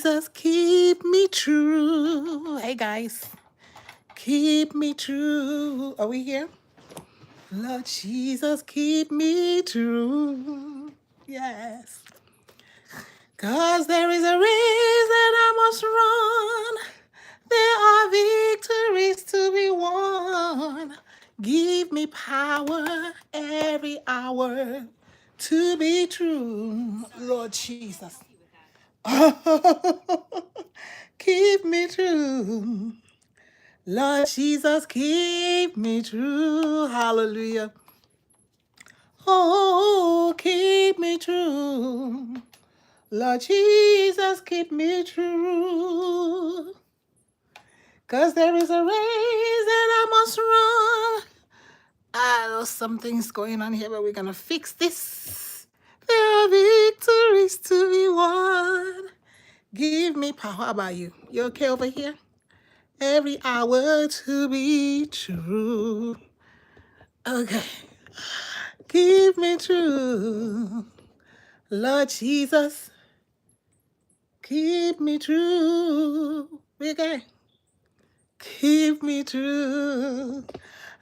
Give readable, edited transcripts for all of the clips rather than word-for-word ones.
Jesus, keep me true. Hey guys, keep me true. Are we here? Lord Jesus, keep me true. Yes. Cause there is a reason I must run. There are victories to be won. Give me power every hour to be true, Lord Jesus. Keep me true. Lord Jesus, keep me true. Hallelujah. Oh, keep me true. Lord Jesus, keep me true. Cause there is a race that I must run. Something's going on here, but we're gonna fix this. There are victories to be won. Give me power. How about you? You okay over here? Every hour to be true. Okay. Keep me true. Lord Jesus, keep me true. Okay. Keep me true.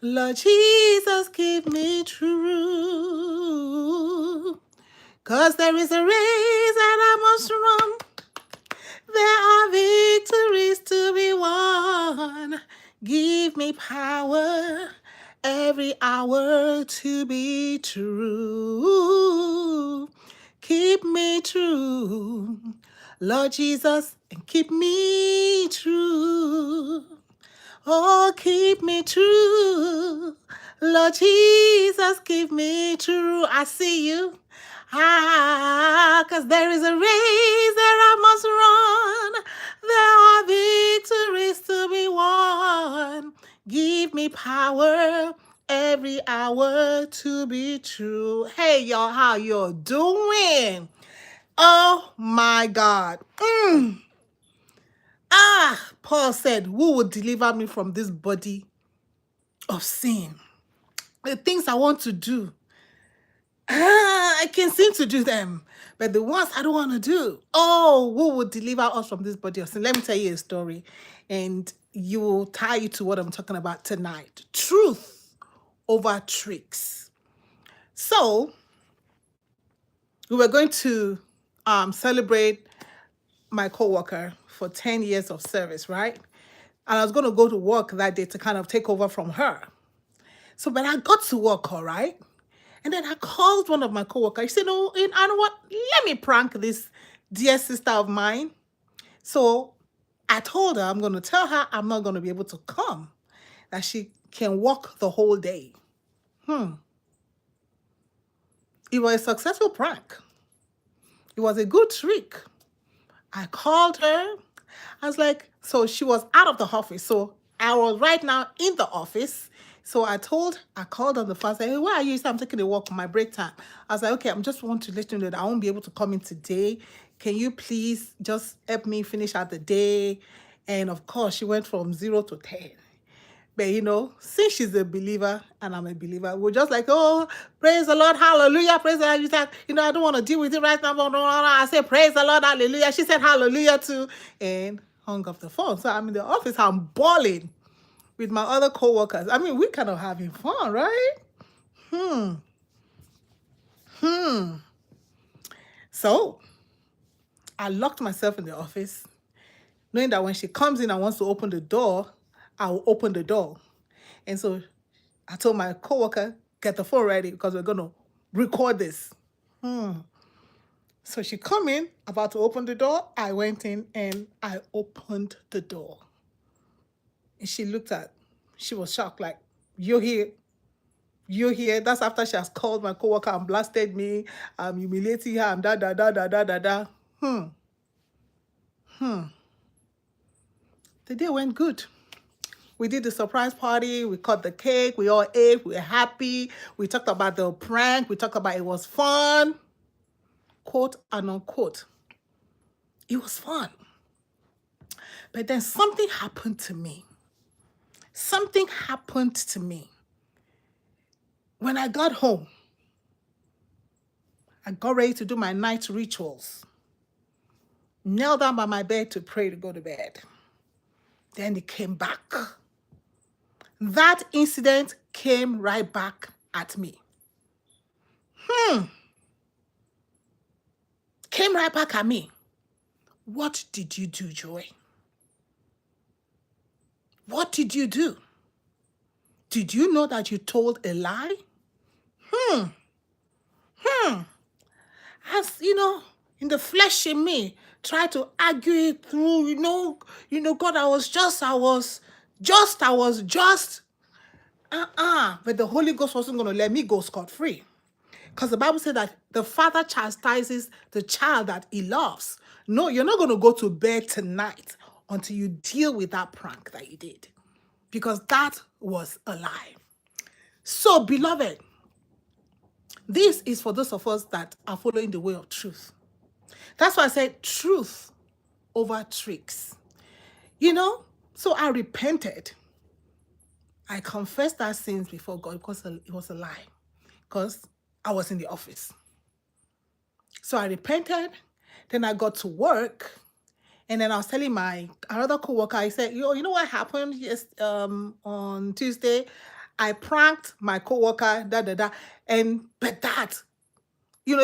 Lord Jesus, keep me true. Cause there is a race that I must run. There are victories to be won. Give me power every hour to be true. Keep me true, Lord Jesus, and keep me true. Oh, keep me true. Lord Jesus, keep me true. I see you. Cause there is a race that I must run. There are victories to be won. Give me power every hour to be true. Hey, y'all, how you doing? Oh, my God. Paul said, who will deliver me from this body of sin? The things I want to do, I can seem to do them, but the ones I don't want to do, oh, who will deliver us from this body of sin? Let me tell you a story, and you will tie you to what I'm talking about tonight. Truth over tricks. So, we were going to celebrate my coworker for 10 years of service, right? And I was going to go to work that day to kind of take over from her. So, but I got to work, all right? And then I called one of my coworkers. I said, oh, you know what? Let me prank this dear sister of mine. So I told her I'm going to tell her I'm not going to be able to come, that she can work the whole day. It was a successful prank. It was a good trick. I called her. I was like, so she was out of the office. So I was right now in the office. So I called on the phone, I said, hey, where are you? He said, I'm taking a walk on my break time. I was like, okay, I'm just want to let you know that I won't be able to come in today. Can you please just help me finish out the day? And of course, she went from 0 to 10. But you know, since she's a believer and I'm a believer, we're just like, oh, praise the Lord, hallelujah, praise the Lord. You said, you know, I don't want to deal with it right now. I said, praise the Lord, hallelujah. She said, hallelujah too, and hung up the phone. So I'm in the office, I'm bawling with my other co-workers. I mean, we kind of having fun, right? So I locked myself in the office, knowing that when she comes in and wants to open the door, I will open the door. And so I told my coworker, get the phone ready because we're going to record this. So she come in, about to open the door. I went in and I opened the door. And she was shocked, like, you're here. You're here. That's after she has called my coworker and blasted me. I'm humiliating her. I'm da da da da da da da. The day went good. We did the surprise party. We cut the cake. We all ate. We were happy. We talked about the prank. We talked about it was fun. Quote and unquote. It was fun. But then something happened to me. Something happened to me. When I got home, I got ready to do my night rituals. knelt down by my bed to pray to go to bed. Then he came back. That incident came right back at me. Came right back at me. What did you do, Joy? What did you do? Did you know that you told a lie? As in the flesh in me, try to argue it through, God, I was just. But the Holy Ghost wasn't going to let me go scot-free. Because the Bible said that the father chastises the child that he loves. No, you're not going to go to bed tonight until you deal with that prank that you did. Because that was a lie. So, beloved, this is for those of us that are following the way of truth. That's why I said truth over tricks. So I repented. I confessed that sins before God because it was a lie. Because I was in the office. So I repented. Then I got to work. And then I was telling my another coworker, I said, you know what happened on Tuesday? I pranked my coworker, but that, it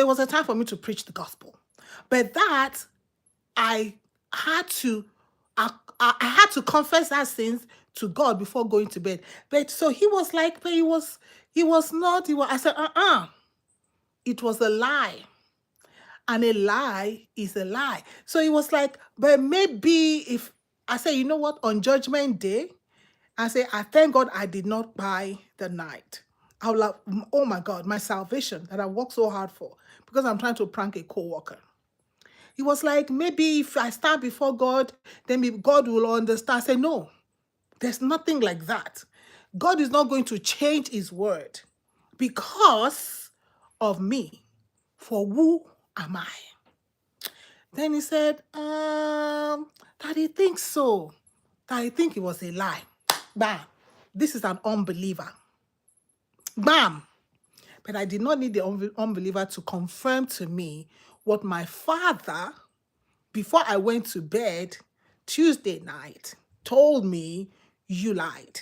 was a time for me to preach the gospel. But that I had to confess that sins to God before going to bed. But so he was like, but I said, it was a lie. And a lie is a lie. So he was like, but maybe if I say, you know what, on Judgment Day, I say, I thank God I did not buy the night. I will have, oh my God, my salvation that I worked so hard for because I'm trying to prank a co-worker. He was like, maybe if I stand before God, then maybe God will understand. I say, no, there's nothing like that. God is not going to change his word because of me. For who am I? Then he said, that he thinks so. That he think it was a lie. Bam. This is an unbeliever. Bam. But I did not need the unbeliever to confirm to me what my father, before I went to bed Tuesday night, told me, you lied.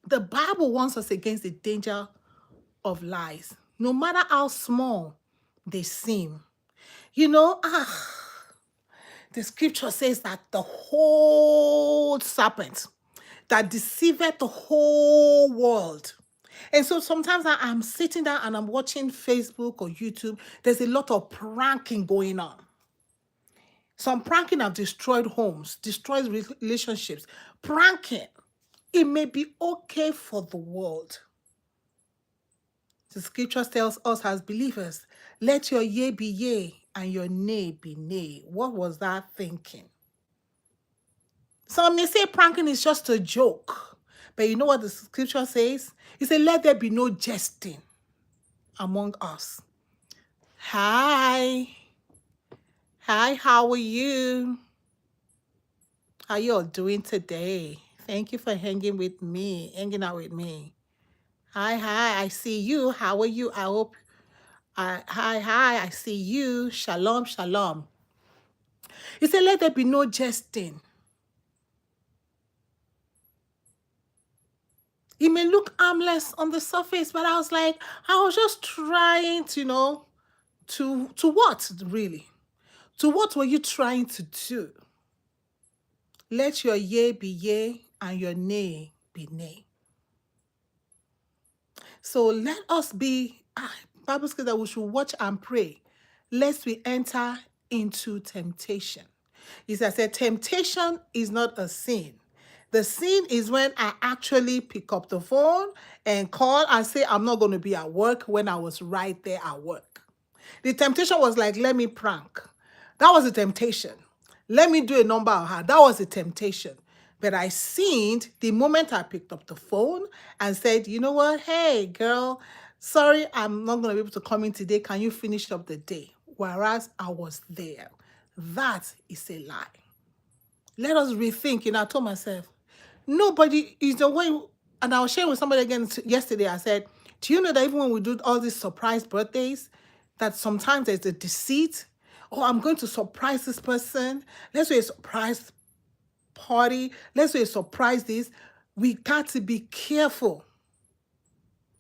The Bible warns us against the danger of lies, no matter how small they seem. The scripture says that the whole serpent that deceiveth the whole world. And so sometimes I'm sitting down and I'm watching Facebook or YouTube. There's a lot of pranking going on. Some pranking have destroyed homes, destroyed relationships. Pranking, it may be okay for the world. The scripture tells us as believers, let your yea be yea and your nay be nay. What was that thinking? Some may say pranking is just a joke. But you know what the scripture says? It says, let there be no jesting among us. Hi. Hi, how are you? How you all doing today? Thank you for hanging out with me. Hi, I see you. How are you? I hope. Hi, I see you. Shalom, shalom. He said, let there be no jesting. It may look harmless on the surface, but I was just trying to, to what, really? To what were you trying to do? Let your yea be yea and your nay be nay. So let us be, Bible says that we should watch and pray, lest we enter into temptation. As I said, temptation is not a sin. The sin is when I actually pick up the phone and call and say, I'm not going to be at work when I was right there at work. The temptation was like, let me prank. That was a temptation. Let me do a number of her. That was a temptation. But I sinned the moment I picked up the phone and said, you know what? Hey, girl, sorry, I'm not going to be able to come in today. Can you finish up the day? Whereas I was there. That is a lie. Let us rethink. I told myself, nobody is the way. And I was sharing with somebody again yesterday. I said, do you know that even when we do all these surprise birthdays, that sometimes there's a deceit? Oh, I'm going to surprise this person. Let's do a surprise party. Let's do a surprise this. We got to be careful.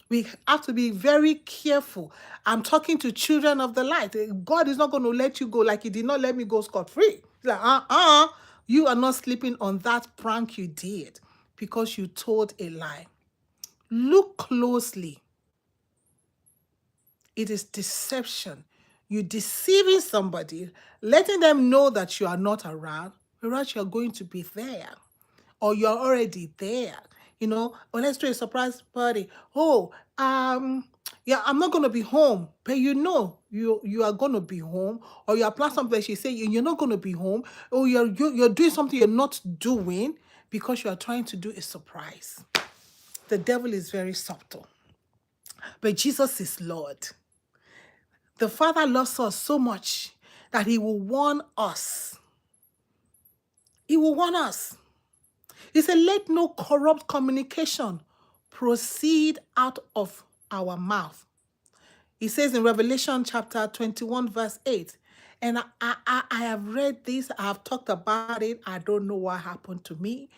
We have to be very careful. I'm talking to children of the light. God is not going to let you go like he did not let me go scot-free. He's like, you are not sleeping on that prank you did because you told a lie. Look closely. It is deception. You're deceiving somebody, letting them know that you are not around, whereas you're going to be there. Or you're already there. Or let's do a surprise party. Oh, yeah, I'm not gonna be home, but you are gonna be home, or you're planning something. She say you're not gonna be home, or you're doing something you're not doing because you are trying to do a surprise. The devil is very subtle, but Jesus is Lord. The Father loves us so much that he will warn us. He will warn us. He said, let no corrupt communication proceed out of our mouth. He says in Revelation chapter 21, verse 8, and I have read this, I have talked about it, I don't know what happened to me.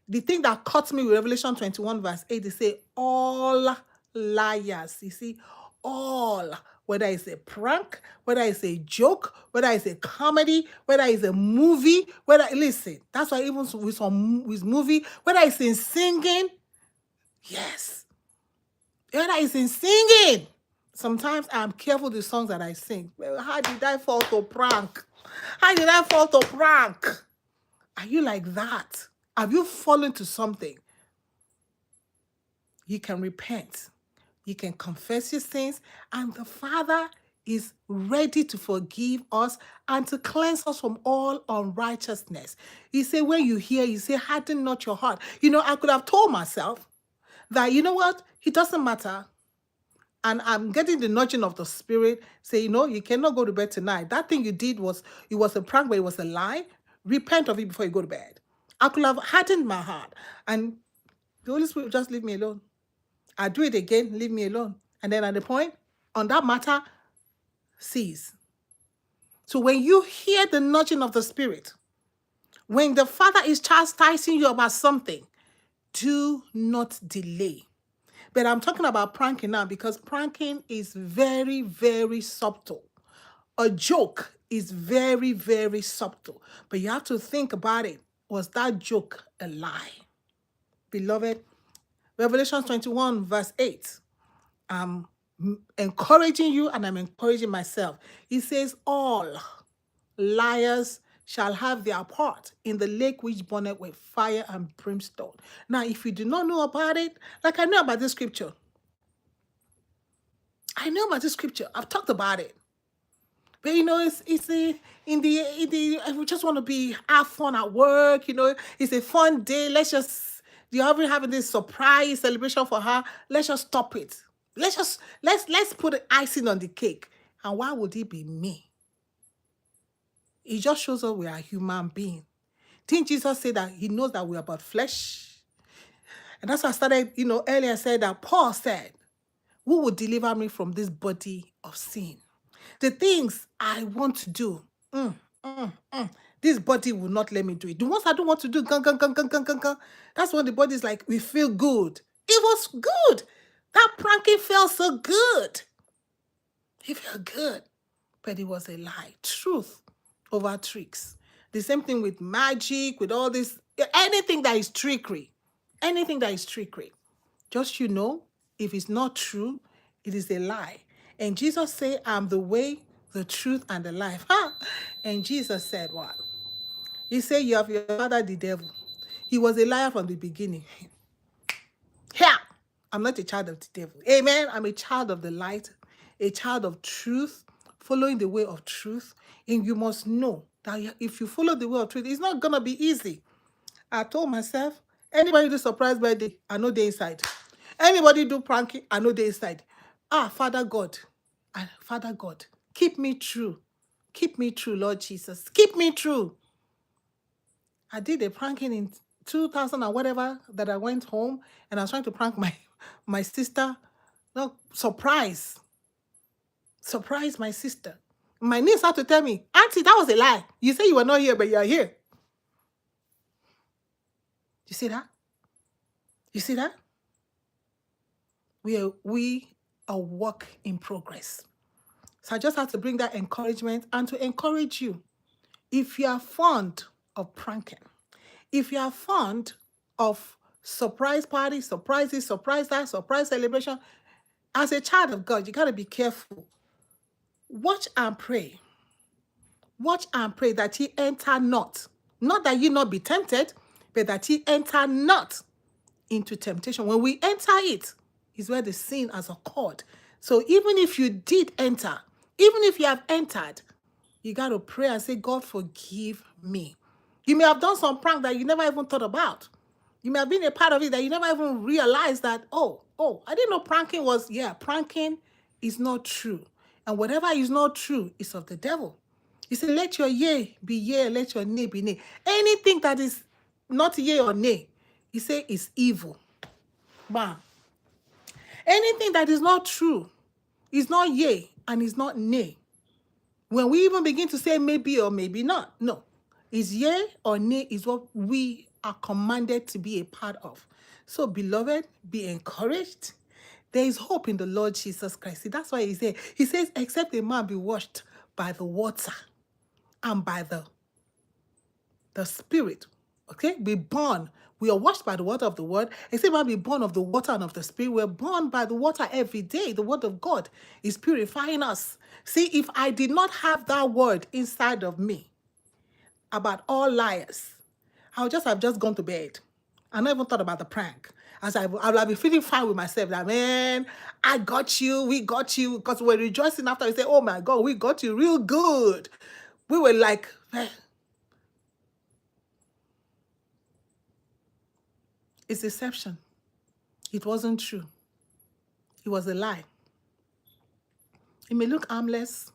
The thing that caught me with Revelation 21, verse 8, they say, all liars. You see, all, whether it's a prank, whether it's a joke, whether it's a comedy, whether it's a movie, listen, that's why even with movie, whether it's in singing, yes, whether it's in singing, sometimes I'm careful with the songs that I sing. Well, how did I fall to prank? How did I fall to prank? Are you like that? Have you fallen to something? You can repent. You can confess your sins, and the Father is ready to forgive us and to cleanse us from all unrighteousness. He said, when you hear, you say, harden not your heart. I could have told myself that, you know what? It doesn't matter. And I'm getting the nudging of the Spirit, say, you cannot go to bed tonight. That thing you did it was a prank, but it was a lie. Repent of it before you go to bed. I could have hardened my heart, and the Holy Spirit just leave me alone. I do it again, leave me alone. And then at the point, on that matter, cease. So when you hear the nudging of the Spirit, when the Father is chastising you about something, do not delay. But I'm talking about pranking now because pranking is very, very subtle. A joke is very, very subtle. But you have to think about it. Was that joke a lie? Beloved, Revelation 21, verse 8. I'm encouraging you and I'm encouraging myself. He says, all liars shall have their part in the lake which burneth with fire and brimstone. Now, if you do not know about it, like I know about this scripture. I know about this scripture. I've talked about it. But it's in the we just want to have fun at work, it's a fun day. You're having this surprise celebration for her. Let's just stop it. Let's put the icing on the cake. And why would it be me? It just shows us we are human beings. Didn't Jesus say that he knows that we're about flesh? And that's why I started, earlier said that Paul said, who will deliver me from this body of sin? The things I want to do, this body will not let me do it. The ones I don't want to do, that's when the body's like, we feel good. It was good. That pranking felt so good. It felt good. But it was a lie. Truth over tricks. The same thing with magic, with all this, anything that is trickery. Anything that is trickery. Just if it's not true, it is a lie. And Jesus said, I'm the way, the truth, and the life. And Jesus said what? He said, you have your father, the devil. He was a liar from the beginning. Yeah, I'm not a child of the devil. Amen. I'm a child of the light, a child of truth, following the way of truth. And you must know that if you follow the way of truth, it's not going to be easy. I told myself, anybody do surprise birthday, I know they inside. Anybody do pranking, I know they inside. Father God, keep me true. Keep me true, Lord Jesus. Keep me true. I did a pranking in 2000 or whatever that I went home and I was trying to prank my sister. No, surprise my sister. My niece had to tell me, Auntie, that was a lie. You say you were not here, but you are here. You see that? You see that? We are work in progress. So I just have to bring that encouragement and to encourage you. If you are fond of pranking, if you are fond of surprise parties, surprises, surprise that, surprise celebration, as a child of God, you got to be careful. Watch and pray. Watch and pray that ye enter not. Not that ye not be tempted, but that ye enter not into temptation. When we enter it, is where the sin has occurred. So even if you did enter, even if you have entered, you got to pray and say, God, forgive me. You may have done some prank that you never even thought about. You may have been a part of it that you never even realized that, oh, I didn't know pranking was, pranking is not true. And whatever is not true is of the devil. He said, let your yea be yea, let your nay be nay. Anything that is not yea or nay, he said is evil. Bam. Anything that is not true is not yea and is not nay. When we even begin to say maybe or maybe not, no. Is yea or nay is what we are commanded to be a part of. So, beloved, be encouraged. There is hope in the Lord Jesus Christ. See, that's why he says, except a man be washed by the water and by the Spirit. Okay? Be born. We are washed by the water of the word. Except man be born of the water and of the Spirit. We're born by the water every day. The word of God is purifying us. See, if I did not have that word inside of me about all liars, I would just have gone to bed. I never even thought about the prank. As I would have been feeling fine with myself. That, man, I got you. We got you. Because we're rejoicing after we say, oh my God, we got you real good. We were like, it's deception. It wasn't true. It was a lie. It may look harmless,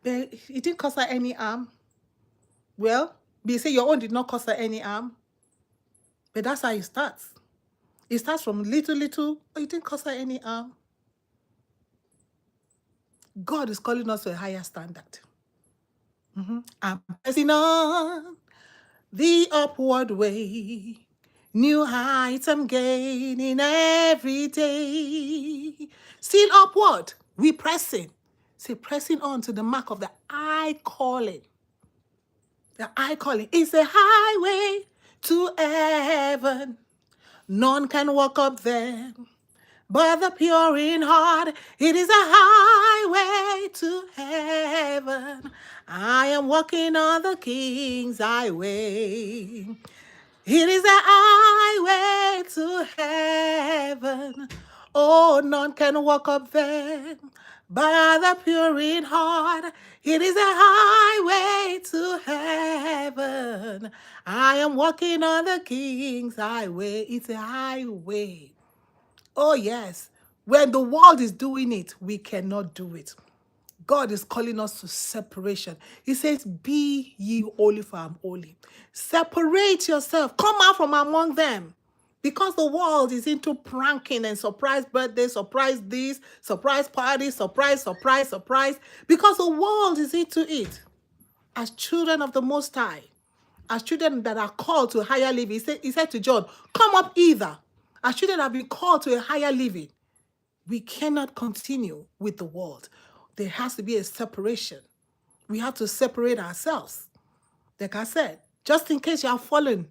but it didn't cause her any harm. Well, they say your own did not cause her any harm, but that's how it starts. It starts from little, it didn't cause her any harm. God is calling us to a higher standard. I'm pressing on the upward way. New heights I'm gaining every day. Still upward, we pressing. Say, pressing on to the mark of the high calling. The high calling is a highway to heaven. None can walk up there, but the pure in heart. It is a highway to heaven. I am walking on the King's highway. It is a highway to heaven. Oh, none can walk up there by the pure in heart. It is a highway to heaven. I am walking on the King's highway. It's a highway. Oh, yes. When the world is doing it, we cannot do it. God is calling us to separation. He says, be ye holy, for I am holy. Separate yourself. Come out from among them. Because the world is into pranking and surprise birthday, surprise this, surprise party, surprise. Because the world is into it. As children of the Most High, as children that are called to a higher living, he said to John, come up hither. As children have been called to a higher living, we cannot continue with the world. There has to be a separation. We have to separate ourselves. Like I said, just in case you have fallen,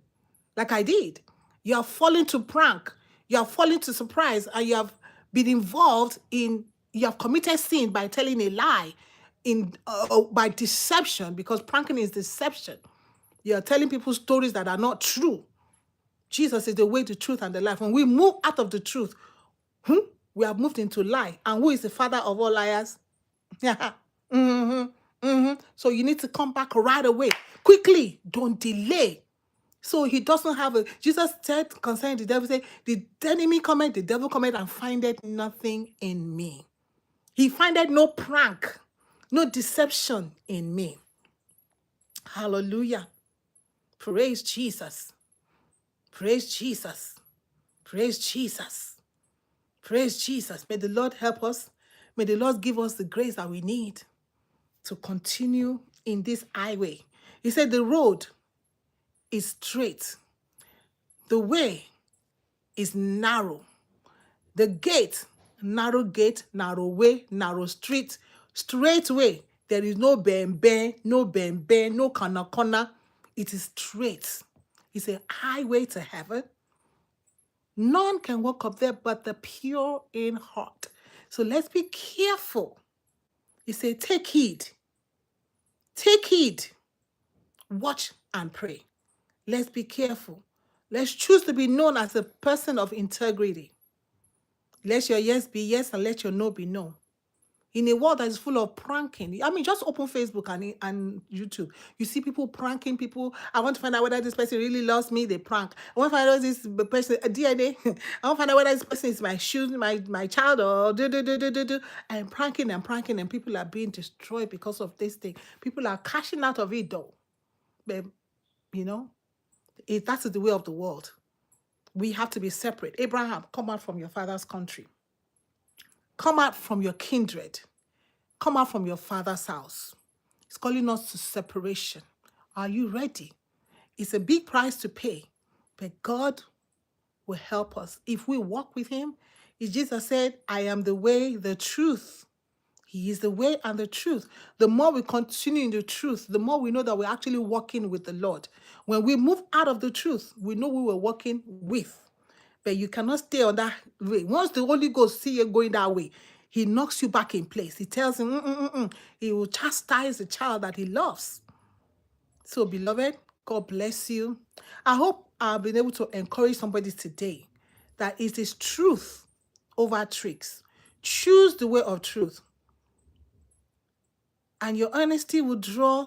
like I did, you have fallen to prank, you have fallen to surprise, and you have been involved in, you have committed sin by telling a lie, by deception, because pranking is deception. You are telling people stories that are not true. Jesus is the way, the truth, and the life. When we move out of the truth, we have moved into lie. And who is the father of all liars? So you need to come back right away. Quickly, don't delay. So he doesn't have a, Jesus said concerning the devil, say, the enemy cometh, the devil cometh and findeth nothing in me. He findeth no prank, no deception in me. Hallelujah. Praise Jesus. Praise Jesus. Praise Jesus. Praise Jesus. May the Lord help us. May the Lord give us the grace that we need. to continue in this highway. He said the road is straight. The way is narrow. The gate, narrow way, narrow street, straight way. There is no bend, no bend, no corner. It is straight. It's a highway to heaven. None can walk up there but the pure in heart. So let's be careful. He said, take heed. Take heed. Watch and pray. Let's be careful. Let's choose to be known as a person of integrity. Let your yes be yes and let your no be no. In a world that is full of pranking, I mean, just open Facebook and YouTube. You see people pranking people. I want to find out whether this person really loves me. They prank. I want to find out this person DNA. I want to find out whether this person is my child or do. And pranking and people are being destroyed because of this thing. People are cashing out of it though. But you know, that is the way of the world. We have to be separate. Abraham, come out from your father's country. Come out from your kindred. Come out from your father's house. It's calling us to separation. Are you ready? It's a big price to pay, but God will help us. If we walk with him, as Jesus said, I am the way, the truth. He is the way and the truth. The more we continue in the truth, the more we know that we're actually walking with the Lord. When we move out of the truth, we know we were walking with. But you cannot stay on that way. Once the Holy Ghost see you going that way, he knocks you back in place. He tells him, he will chastise the child that he loves. So, beloved, God bless you. I hope I've been able to encourage somebody today that it is truth over tricks. Choose the way of truth. And your honesty will draw,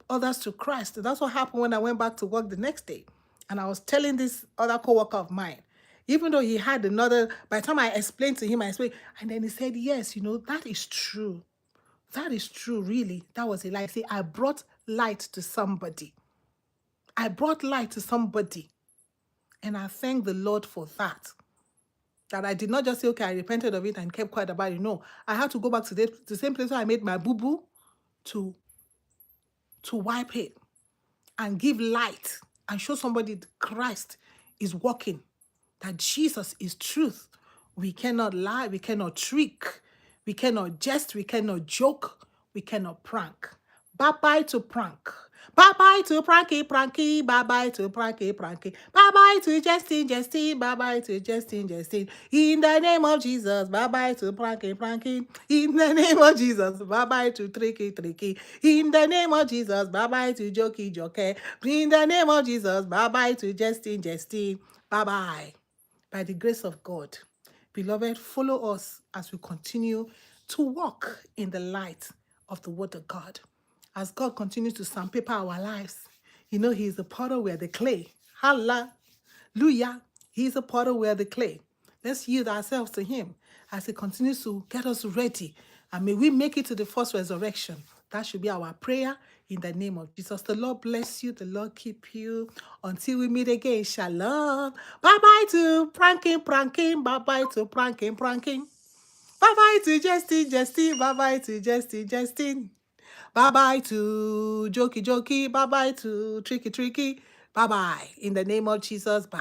others to Christ. That's what happened when I went back to work the next day. And I was telling this other co-worker of mine, even though he had another, by the time I explained to him, and then he said, yes, that is true. That is true, really. That was a lie. See, I brought light to somebody. I brought light to somebody. And I thank the Lord for that. That I did not just say, okay, I repented of it and kept quiet about it. No, I had to go back to the same place where I made my boo-boo to wipe it and give light and show somebody that Christ is walking, that Jesus is truth. We cannot lie, we cannot trick, we cannot jest, we cannot joke, we cannot prank. Bye-bye to prank. Bye-bye to pranky, bye-bye to pranky. Bye-bye to jesting, bye-bye to jesting. In the name of Jesus, bye-bye to pranky. In the name of Jesus, bye-bye to tricky. In the name of Jesus, bye-bye to jokey. In the name of Jesus, bye-bye to jesting. Bye-bye. By the grace of God, beloved, follow us as we continue to walk in the light of the word of God. As God continues to sandpaper our lives, He is the potter, we are the clay. Hallelujah. He is the potter, we are the clay. Let's yield ourselves to Him as He continues to get us ready. And may we make it to the first resurrection. That should be our prayer in the name of Jesus. The Lord bless you. The Lord keep you. Until we meet again. Shalom. Bye-bye to pranking. Bye-bye to pranking. Bye-bye to jesting. Bye-bye to jesting. Bye-bye to jokey. Bye-bye to tricky. Bye-bye. In the name of Jesus, bye.